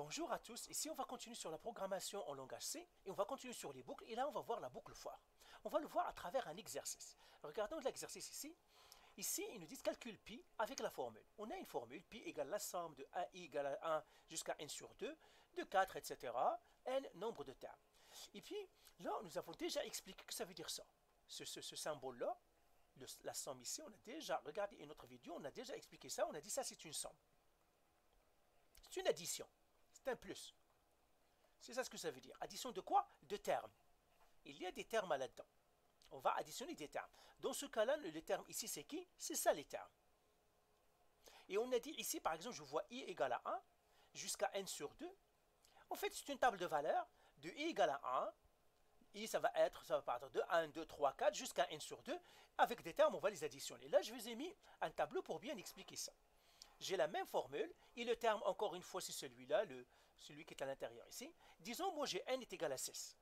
Bonjour à tous, ici on va continuer sur la programmation en langage C et on va continuer sur les boucles et là on va voir la boucle for. On va le voir à travers un exercice. Regardons l'exercice ici. Ici ils nous disent calcule pi avec la formule. On a une formule, pi égale la somme de 1i égale à 1 jusqu'à n sur 2, de 4, etc. n nombre de termes. Et puis là nous avons déjà expliqué que ça veut dire ça. Ce symbole-là, la somme ici, on a déjà regardé une autre vidéo, on a déjà expliqué ça, on a dit ça c'est une somme. C'est une addition. C'est un plus. C'est ça ce que ça veut dire. Addition de quoi? De termes. Il y a des termes là-dedans. On va additionner des termes. Dans ce cas-là, le terme ici, c'est qui? C'est ça les termes. Et on a dit ici, par exemple, je vois i égale à 1 jusqu'à n sur 2. En fait, c'est une table de valeurs de i égale à 1. I, ça va partir de 1, 2, 3, 4 jusqu'à n sur 2. Avec des termes, on va les additionner. Là, je vous ai mis un tableau pour bien expliquer ça. J'ai la même formule, et le terme, encore une fois, c'est celui-là, celui qui est à l'intérieur ici. Disons, moi, j'ai n est égal à 6.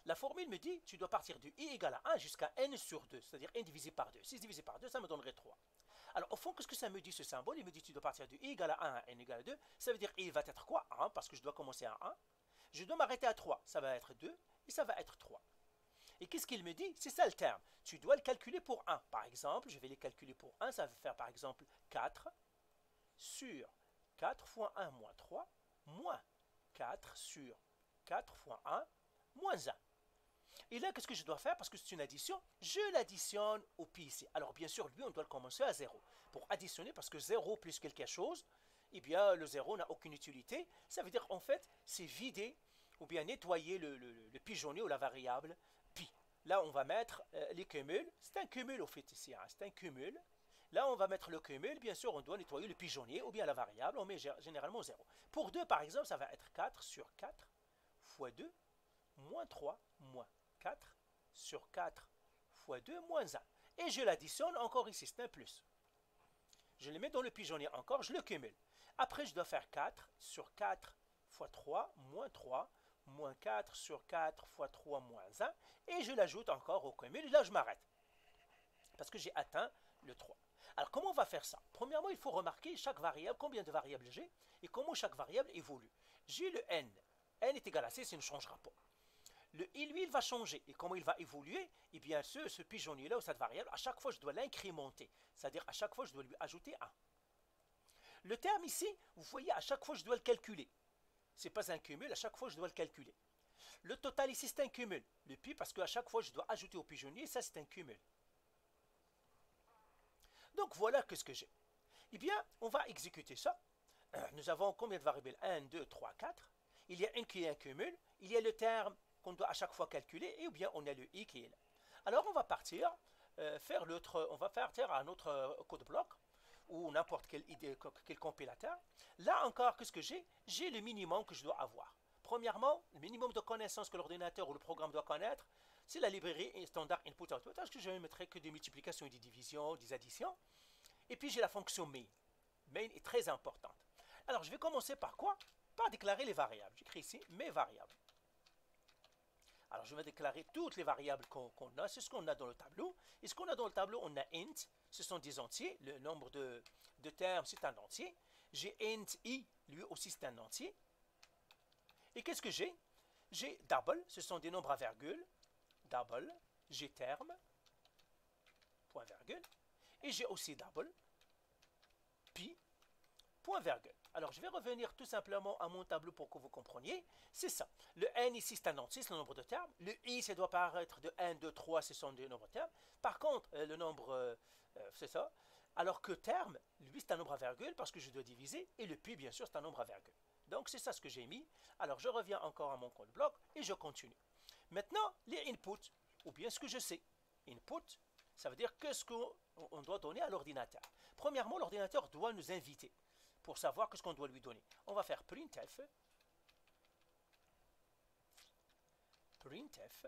La formule me dit, tu dois partir de i égale à 1 jusqu'à n sur 2, c'est-à-dire n divisé par 2. 6 divisé par 2, ça me donnerait 3. Alors, au fond, qu'est-ce que ça me dit, ce symbole? Il me dit, tu dois partir de i égale à 1 à n égale à 2. Ça veut dire, i va être quoi? 1, parce que je dois commencer à 1. Je dois m'arrêter à 3, ça va être 2, et ça va être 3. Et qu'est-ce qu'il me dit? C'est ça le terme. Tu dois le calculer pour 1. Par exemple, je vais les calculer pour 1. Ça va faire par exemple 4 sur 4 fois 1 moins 3 moins 4 sur 4 fois 1 moins 1. Et là, qu'est-ce que je dois faire? Parce que c'est une addition, je l'additionne au pi ici. Alors bien sûr, lui, on doit le commencer à 0. Pour additionner, parce que 0 plus quelque chose, eh bien, le 0 n'a aucune utilité. Ça veut dire, en fait, c'est vider ou bien nettoyer le pigeonnier ou la variable pi. Là, on va mettre les cumuls. C'est un cumul, au fait, ici. Hein, c'est un cumul. Là, on va mettre le cumul. Bien sûr, on doit nettoyer le pigeonnier ou bien la variable. On met généralement 0. Pour 2, par exemple, ça va être 4 sur 4 fois 2 moins 3 moins 4 sur 4 fois 2 moins 1. Et je l'additionne encore ici. C'est un plus. Je le mets dans le pigeonnier encore. Je le cumule. Après, je dois faire 4 sur 4 fois 3 moins 3 moins 4 sur 4 fois 3 moins 1, et je l'ajoute encore au cumul, et là je m'arrête, parce que j'ai atteint le 3. Alors comment on va faire ça? Premièrement, il faut remarquer chaque variable, combien de variables j'ai, et comment chaque variable évolue. J'ai le n est égal à 6, il ne changera pas. Le i, lui, il va changer, et comment il va évoluer? Eh bien, ce pigeonnier-là, ou cette variable, à chaque fois, je dois l'incrémenter, c'est-à-dire à chaque fois, je dois lui ajouter 1. Le terme ici, vous voyez, à chaque fois, je dois le calculer. Ce n'est pas un cumul, à chaque fois je dois le calculer. Le total ici c'est un cumul, le pi, parce qu'à chaque fois je dois ajouter au pigeonnier, ça c'est un cumul. Donc voilà ce que j'ai. Eh bien, on va exécuter ça. Nous avons combien de variables? 1, 2, 3, 4. Il y a une qui est un cumul, il y a le terme qu'on doit à chaque fois calculer, et ou bien on a le i qui est là. Alors on va partir, on va partir à notre code bloc, ou n'importe quel compilateur. Là encore, qu'est-ce que j'ai? J'ai le minimum que je dois avoir. Premièrement, le minimum de connaissances que l'ordinateur ou le programme doit connaître, c'est la librairie standard input-output, parce que je ne mettrai que des multiplications et des divisions, des additions. Et puis j'ai la fonction main. Main est très importante. Alors je vais commencer par quoi? Par déclarer les variables. J'écris ici mes variables. Alors je vais déclarer toutes les variables qu'on a, c'est ce qu'on a dans le tableau. Et ce qu'on a dans le tableau, on a int, ce sont des entiers, le nombre de termes c'est un entier. J'ai int i, lui aussi c'est un entier. Et qu'est-ce que j'ai? J'ai double, ce sont des nombres à virgule, double, j'ai terme, point virgule, et j'ai aussi double, pi, point virgule. Alors, je vais revenir tout simplement à mon tableau pour que vous compreniez. C'est ça. Le n ici, c'est un entier, c'est le nombre de termes. Le i, ça doit paraître de 1, 2, 3, ce sont des nombres de termes. Par contre, le nombre, c'est ça. Alors que terme, lui, c'est un nombre à virgule parce que je dois diviser. Et le pi, bien sûr, c'est un nombre à virgule. Donc, c'est ça ce que j'ai mis. Alors, je reviens encore à mon code bloc et je continue. Maintenant, les inputs, ou bien ce que je sais. Input, ça veut dire qu'est-ce qu'on doit donner à l'ordinateur. Premièrement, l'ordinateur doit nous inviter pour savoir qu'est-ce qu'on doit lui donner. On va faire printf. Printf.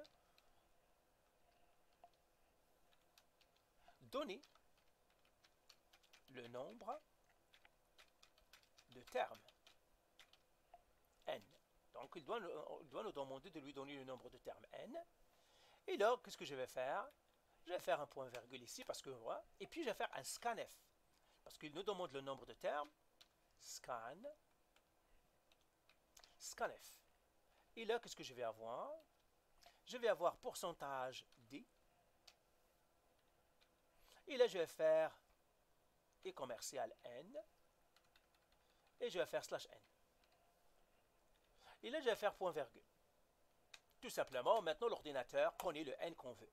Donner le nombre de termes. N. Donc, il doit nous demander de lui donner le nombre de termes n. Et là, qu'est-ce que je vais faire? Je vais faire un point virgule ici, parce que voilà. Et puis, je vais faire un scanf. Parce qu'il nous demande le nombre de termes. scanf. Et là, qu'est-ce que je vais avoir? Je vais avoir pourcentage D. Et là, je vais faire et commercial N. Et je vais faire slash N. Et là, je vais faire point virgule. Tout simplement, maintenant, l'ordinateur connaît le N qu'on veut.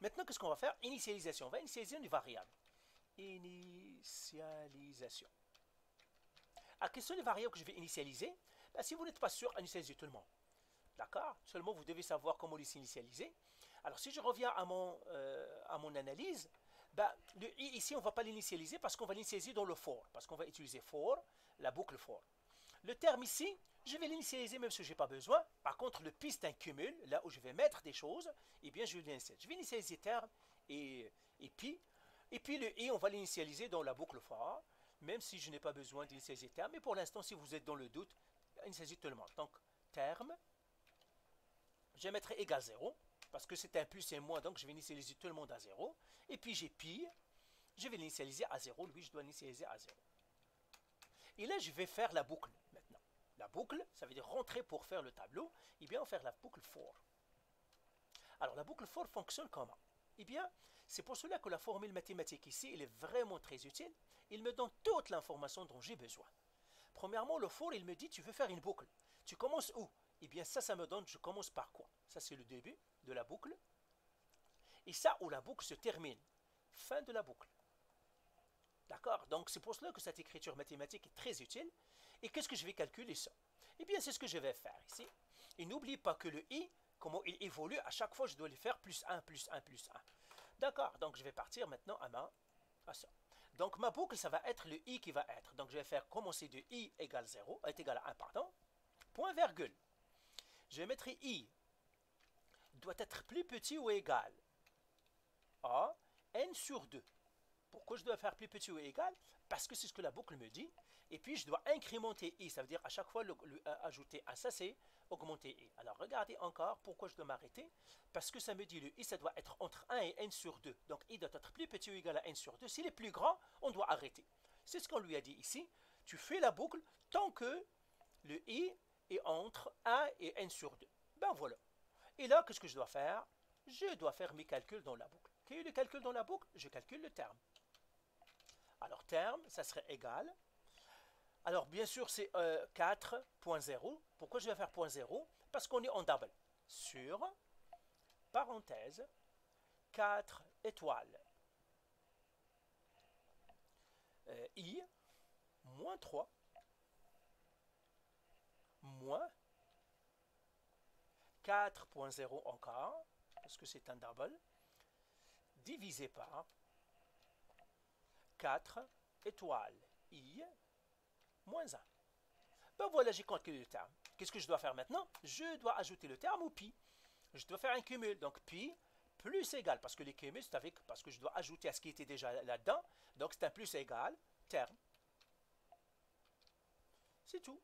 Maintenant, qu'est-ce qu'on va faire? Initialisation. On va initialiser une variable. Initialisation. Alors, quelles sont les variables que je vais initialiser? Ben, si vous n'êtes pas sûr, initialisez tout le monde. D'accord? Seulement, vous devez savoir comment les initialiser. Alors, si je reviens à mon analyse, ben, le i ici, on ne va pas l'initialiser parce qu'on va l'initialiser dans le for. Parce qu'on va utiliser for, la boucle for. Le terme ici, je vais l'initialiser même si je n'ai pas besoin. Par contre, le pi, c'est un cumul. Là où je vais mettre des choses, eh bien, je vais l'initialiser. Je vais initialiser terme et pi. Et puis, le i, on va l'initialiser dans la boucle for. Même si je n'ai pas besoin d'initialiser terme. Mais pour l'instant, si vous êtes dans le doute, initialisez tout le monde. Donc, terme. Je mettrai égal 0, parce que c'est un plus et un moins, donc je vais initialiser tout le monde à 0. Et puis j'ai pi, je vais l'initialiser à 0, lui je dois l'initialiser à 0. Et là je vais faire la boucle maintenant. La boucle, ça veut dire rentrer pour faire le tableau, et bien on va faire la boucle for. Alors la boucle for fonctionne comment? Eh bien, c'est pour cela que la formule mathématique ici, elle est vraiment très utile. Il me donne toute l'information dont j'ai besoin. Premièrement, le for, il me dit, tu veux faire une boucle. Tu commences où? Eh bien, ça me donne, je commence par quoi? Ça, c'est le début de la boucle. Et ça, où la boucle se termine. Fin de la boucle. D'accord? Donc, c'est pour cela que cette écriture mathématique est très utile. Et qu'est-ce que je vais calculer ça? Eh bien, c'est ce que je vais faire ici. Et n'oublie pas que le i, comment il évolue, à chaque fois, je dois le faire plus 1, plus 1, plus 1. D'accord? Donc, je vais partir maintenant à ça. Donc, ma boucle, ça va être le i qui va être. Donc, je vais faire commencer de i égale 0, est égal à 1, pardon. Point virgule. Je vais mettre i doit être plus petit ou égal à n sur 2. Pourquoi je dois faire plus petit ou égal? Parce que c'est ce que la boucle me dit. Et puis je dois incrémenter i, ça veut dire à chaque fois ajouter un, ça c'est augmenter i. Alors regardez encore pourquoi je dois m'arrêter. Parce que ça me dit le i, ça doit être entre 1 et n sur 2. Donc i doit être plus petit ou égal à n sur 2. S'il est plus grand, on doit arrêter. C'est ce qu'on lui a dit ici. Tu fais la boucle tant que le i est entre 1 et n sur 2. Ben voilà. Et là, qu'est-ce que je dois faire? Je dois faire mes calculs dans la boucle. Quel est le calcul dans la boucle? Je calcule le terme. Alors, terme, ça serait égal. Alors, bien sûr, c'est 4.0. Pourquoi je vais faire 0.0? Parce qu'on est en double. Sur, parenthèse, 4 étoiles. I, moins 3, moins 4.0 encore, parce que c'est un double, divisé par 4 étoiles i moins 1. Ben voilà, j'ai calculé le terme. Qu'est-ce que je dois faire maintenant? Je dois ajouter le terme au pi. Je dois faire un cumul, donc pi plus égal, parce que les cumuls, c'est avec, parce que je dois ajouter à ce qui était déjà là-dedans, donc c'est un plus égal, terme. C'est tout.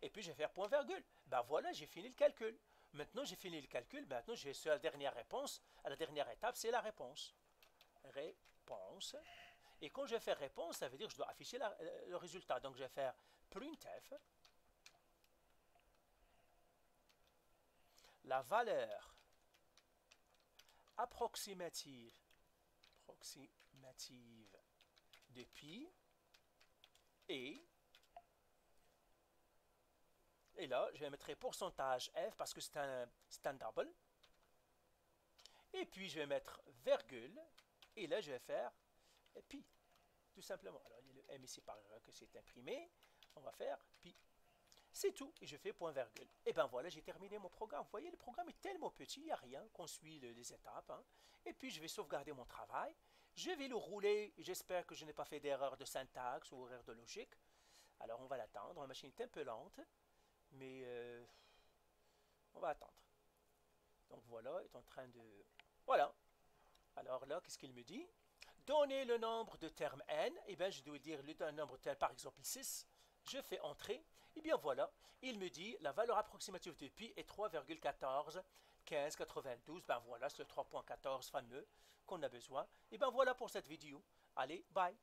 Et puis je vais faire point virgule. Ben voilà, j'ai fini le calcul. Maintenant, j'ai fini le calcul. Maintenant, je vais sur la dernière réponse. À la dernière étape, c'est la réponse. Réponse. Et quand je vais faire réponse, ça veut dire que je dois afficher le résultat. Donc, je vais faire printf. La valeur approximative de pi et là, je vais mettre pourcentage f parce que c'est un double. Et puis, je vais mettre virgule. Et là, je vais faire pi. Tout simplement. Alors, il y a le m ici par que c'est imprimé. On va faire pi. C'est tout. Et je fais point virgule. Et bien voilà, j'ai terminé mon programme. Vous voyez, le programme est tellement petit, il n'y a rien qu'on suit les étapes. Hein. Et puis, je vais sauvegarder mon travail. Je vais le rouler. J'espère que je n'ai pas fait d'erreur de syntaxe ou erreur de logique. Alors, on va l'attendre. La machine est un peu lente. Mais on va attendre. Donc voilà, il est en train de... Voilà. Alors là, qu'est-ce qu'il me dit? Donner le nombre de termes n. Eh bien, je dois dire le nombre de termes, par exemple 6. Je fais entrer. Et bien voilà, il me dit la valeur approximative de pi est 3,14 15 92. Ben voilà, c'est le 3.14 fameux qu'on a besoin. Et ben voilà pour cette vidéo. Allez, bye.